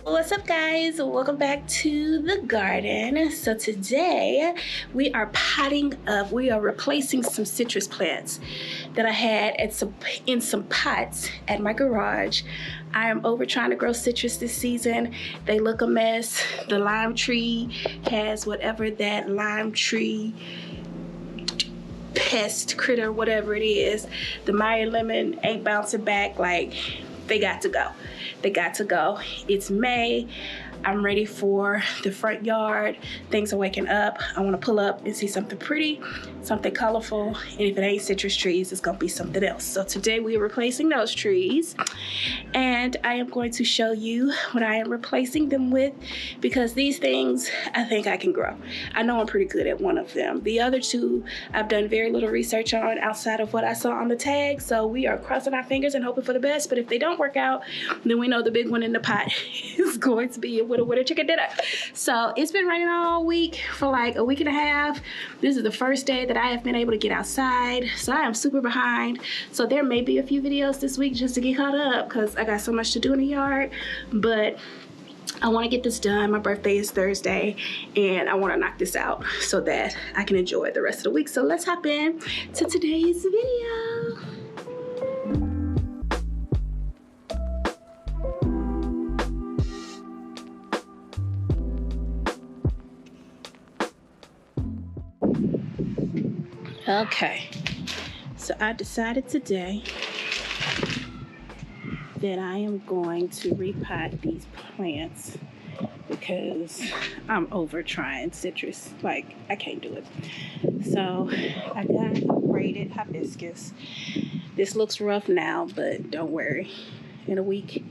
What's up, guys? Welcome back to the garden. So today we are potting up. We are replacing some citrus plants that I had in some pots at my garage. I am over trying to grow citrus this season. They look a mess. The lime tree has whatever that lime tree pest critter, whatever it is. The Meyer lemon ain't bouncing back. Like, they got to go. They got to go. It's May. I'm ready for the front yard. Things are waking up. I want to pull up and see something pretty, something colorful. And if it ain't citrus trees, it's going to be something else. So today we are replacing those trees. And I am going to show you what I am replacing them with, because these things I think I can grow. I know I'm pretty good at one of them. The other two I've done very little research on outside of what I saw on the tag. So we are crossing our fingers and hoping for the best. But if they don't work out, then we know the big one in the pot is going to be with a winter chicken dinner. So it's been raining all week for like a week and a half. This is the first day that I have been able to get outside. So I am super behind. So there may be a few videos this week just to get caught up because I got so much to do in the yard. But I want to get this done. My birthday is Thursday and I want to knock this out so that I can enjoy the rest of the week. So let's hop in to today's video. Okay, so I decided today that I am going to repot these plants because I'm over trying citrus. Like, I can't do it. So I got braided hibiscus. This looks rough now, but don't worry. In a week,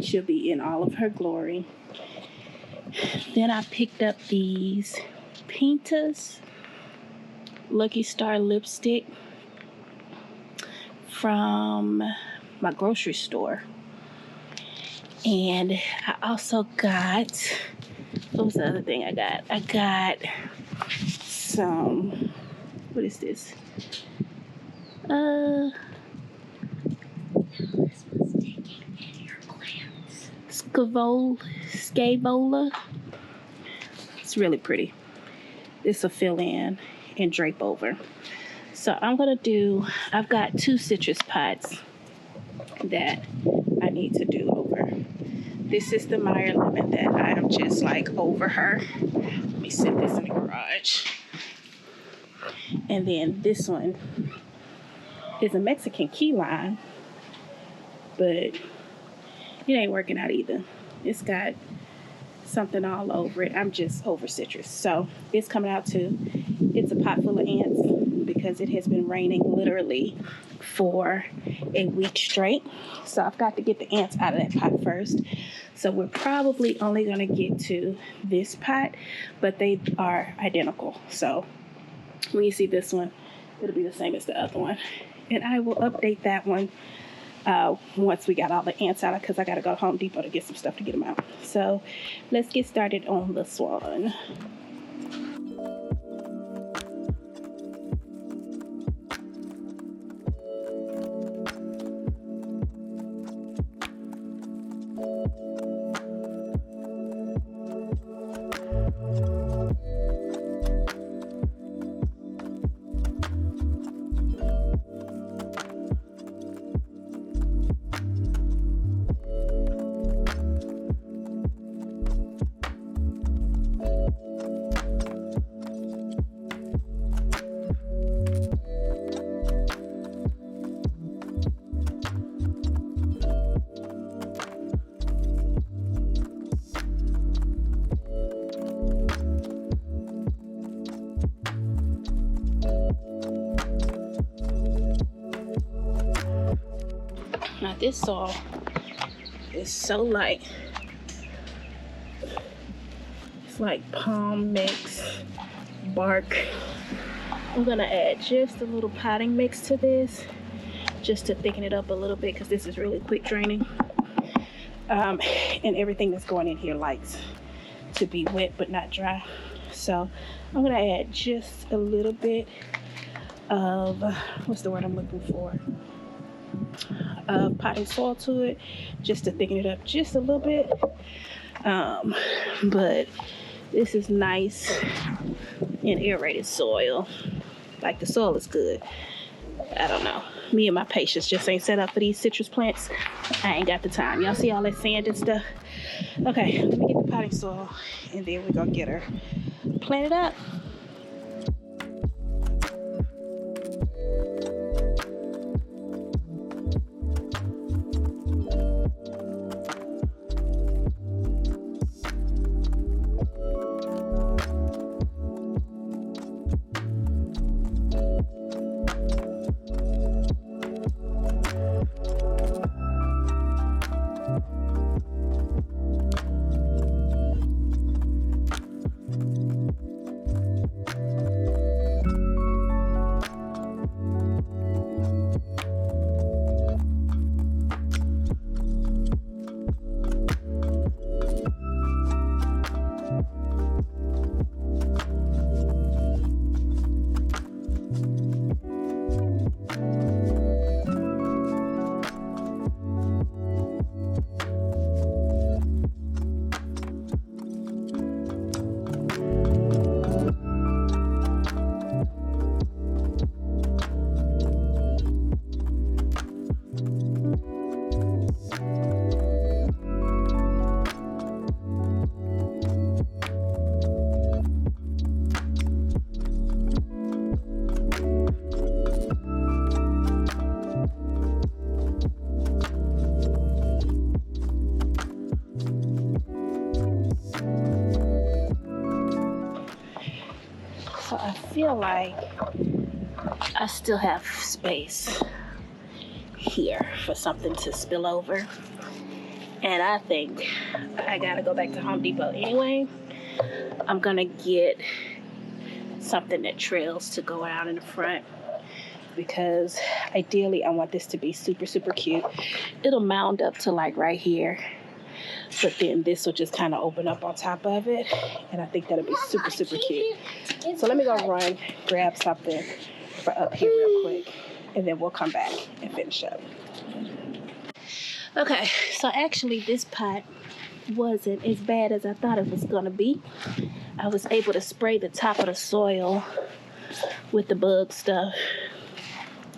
she'll be in all of her glory. Then I picked up these Pentas Lucky Star lipstick from my grocery store. And I also got, what was the other thing I got? I got some, what is this? Scaevola. It's really pretty. This will fill in and drape over. So I'm gonna do, I've got 2 citrus pots that I need to do over. This is the Meyer lemon that I am just like over her. Let me set this in the garage. And then this one is a Mexican key lime, but it ain't working out either. It's got something all over it. I'm just over citrus. So it's coming out too. It's a pot full of ants because it has been raining literally for a week straight. So I've got to get the ants out of that pot first. So we're probably only going to get to this pot, but they are identical. So when you see this one, it'll be the same as the other one. And I will update that one once we got all the ants out, because I got to go to Home Depot to get some stuff to get them out. So let's get started on this one. Now this soil is so light. It's like palm mix, bark. I'm gonna add just a little potting mix to this, just to thicken it up a little bit, because this is really quick draining. And everything that's going in here likes to be wet but not dry. So I'm gonna add just a little bit of, what's the word I'm looking for? of potting soil to it just to thicken it up just a little bit. But this is nice and aerated soil. Like, the soil is good. I don't know. Me and my patience just ain't set up for these citrus plants. I ain't got the time. Y'all see all that sand and stuff? Okay, let me get the potting soil and then we're gonna get her planted up. So I feel like I still have space here for something to spill over. And I think I gotta go back to Home Depot anyway. I'm gonna get something that trails to go out in the front, because ideally I want this to be super, super cute. It'll mound up to like right here, but then this will just kind of open up on top of it. And I think that'll be super, super cute. So let me go run, grab something for up here real quick, and then we'll come back and finish up. Okay, so actually this pot wasn't as bad as I thought it was gonna be. I was able to spray the top of the soil with the bug stuff,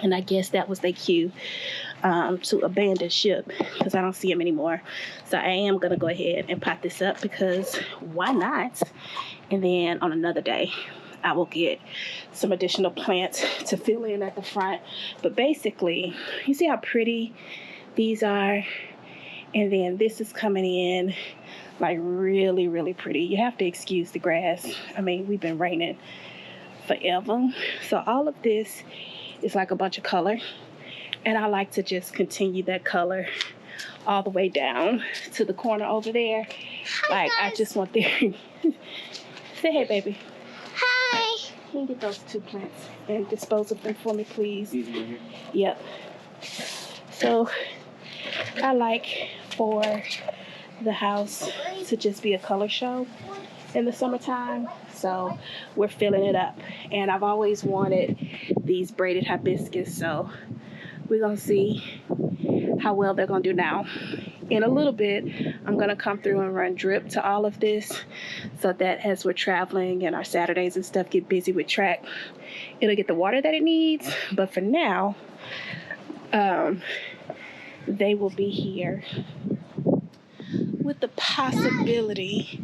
and I guess that was their cue to abandon ship, because I don't see them anymore. So I am gonna go ahead and pot this up, because why not? And then on another day I will get some additional plants to fill in at the front. But basically, you see how pretty these are? And then this is coming in like really, really pretty. You have to excuse the grass. I mean, we've been raining forever. So all of this is like a bunch of color. And I like to just continue that color all the way down to the corner over there. Hi, like, guys. I just want there. Say hey, baby. Hi. Can you get those two plants and dispose of them for me, please? Yep. So I like for the house to just be a color show in the summertime. So we're filling it up. And I've always wanted these braided hibiscus. So we're going to see how well they're going to do now. In a little bit, I'm going to come through and run drip to all of this, so that as we're traveling and our Saturdays and stuff get busy with track, it'll get the water that it needs. But for now, they will be here with the possibility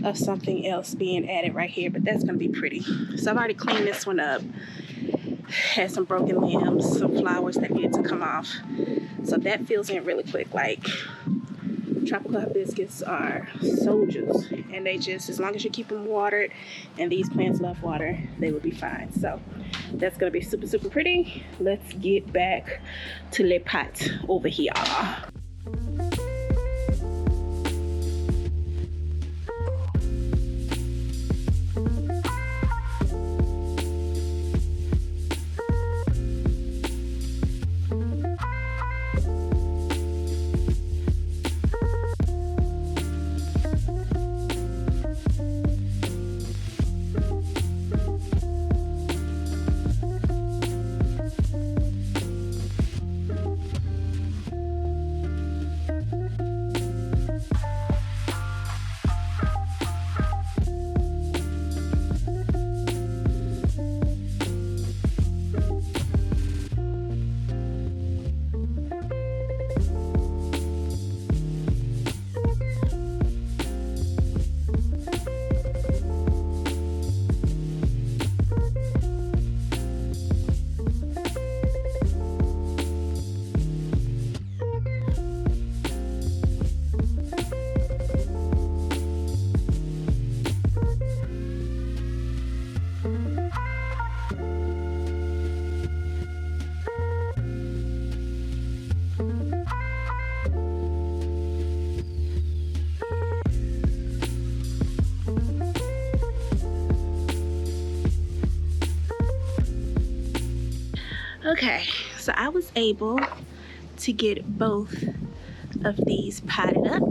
of something else being added right here, but that's going to be pretty. So I've already cleaned this one up. Had some broken limbs, some flowers that needed to come off. So that fills in really quick. Like, tropical hibiscus are soldiers, and they just, as long as you keep them watered, and these plants love water, they will be fine. So that's going to be super, super pretty. Let's get back to le pot over here. Okay, so I was able to get both of these potted up.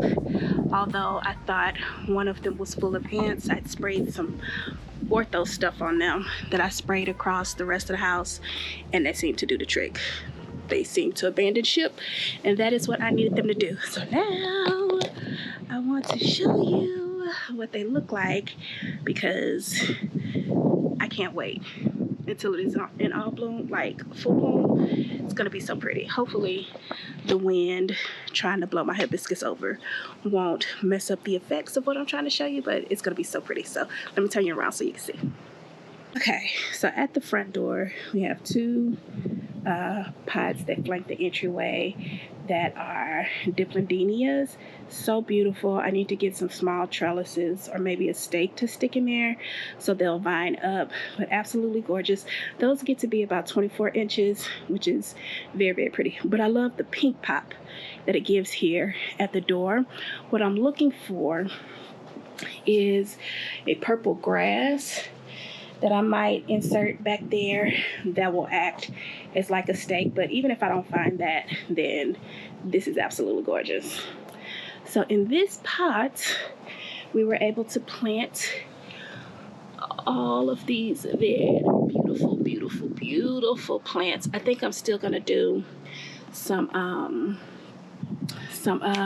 Although I thought one of them was full of ants, I'd sprayed some ortho stuff on them that I sprayed across the rest of the house, and that seemed to do the trick. They seemed to abandon ship, and that is what I needed them to do. So now I want to show you what they look like, because I can't wait until it is in all bloom, like full bloom. It's gonna be so pretty. Hopefully the wind trying to blow my hibiscus over won't mess up the effects of what I'm trying to show you, but it's gonna be so pretty. So let me turn you around so you can see. Okay, so at the front door we have two pots that flank the entryway that are diplandinias. So beautiful. I need to get some small trellises or maybe a stake to stick in there so they'll vine up, but absolutely gorgeous. Those get to be about 24 inches, which is very, very pretty. But I love the pink pop that it gives here at the door. What I'm looking for is a purple grass that I might insert back there that will act as like a stake. But even if I don't find that, then this is absolutely gorgeous. So in this pot, we were able to plant all of these very beautiful, beautiful, beautiful plants. I think I'm still gonna do some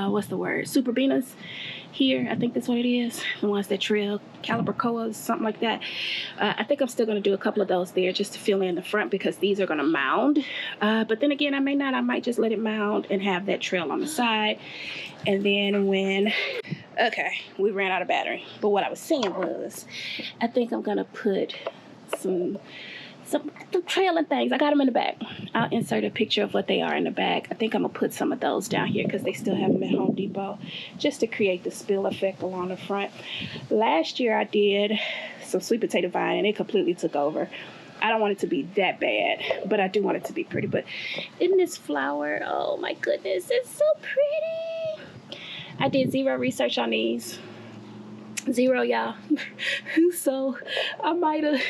what's the word? Superbenas here. I think that's what it is. The ones that trail calibrachoas, something like that. I think I'm still going to do a couple of those there just to fill in the front, because these are going to mound. But then again, I may not. I might just let it mound and have that trail on the side. And then when... Okay, we ran out of battery. But what I was saying was, I think I'm going to put some trailing things. I got them in the back. I'll insert a picture of what they are in the back. I think I'm gonna put some of those down here because they still have them at Home Depot, just to create the spill effect along the front. Last year I did some sweet potato vine and it completely took over. I don't want it to be that bad, but I do want it to be pretty. But in this flower, oh my goodness, it's so pretty. I did zero research on these. Zero, y'all. So I might have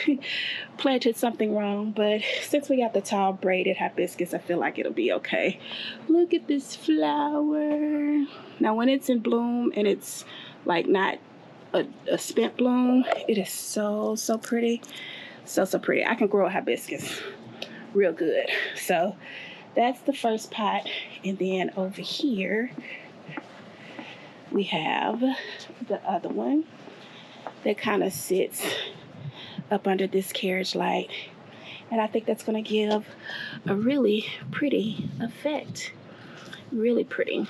planted something wrong, but since we got the tall braided hibiscus, I feel like it'll be okay. Look at this flower. Now when it's in bloom and it's like not a spent bloom, it is so pretty. So pretty. I can grow a hibiscus real good. So that's the first pot. And then over here we have the other one that kind of sits up under this carriage light. And I think that's going to give a really pretty effect. Really pretty.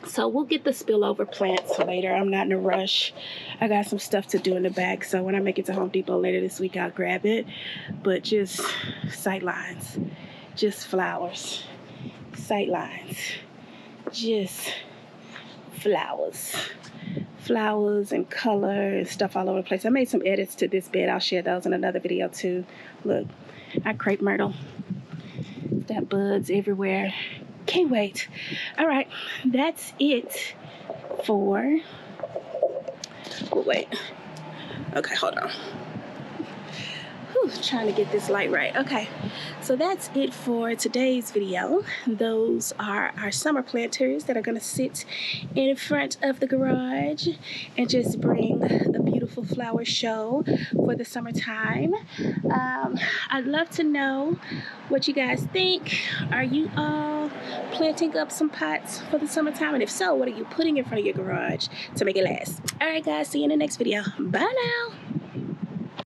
So we'll get the spillover plants later. I'm not in a rush. I got some stuff to do in the back. So when I make it to Home Depot later this week, I'll grab it. But just sight lines. Just flowers. Sight lines. Just flowers and color and stuff all over the place. I made some edits to this bed. I'll share those in another video too. Look, I crepe myrtle. Got buds everywhere. Can't wait. All right, that's it for... Oh, wait. Okay, hold on. Whew, trying to get this light right. Okay, so that's it for today's video. Those are our summer planters that are going to sit in front of the garage and just bring a beautiful flower show for the summertime. I'd love to know what you guys think. Are you all planting up some pots for the summertime? And if so, what are you putting in front of your garage to make it last? All right, guys, see you in the next video. Bye now.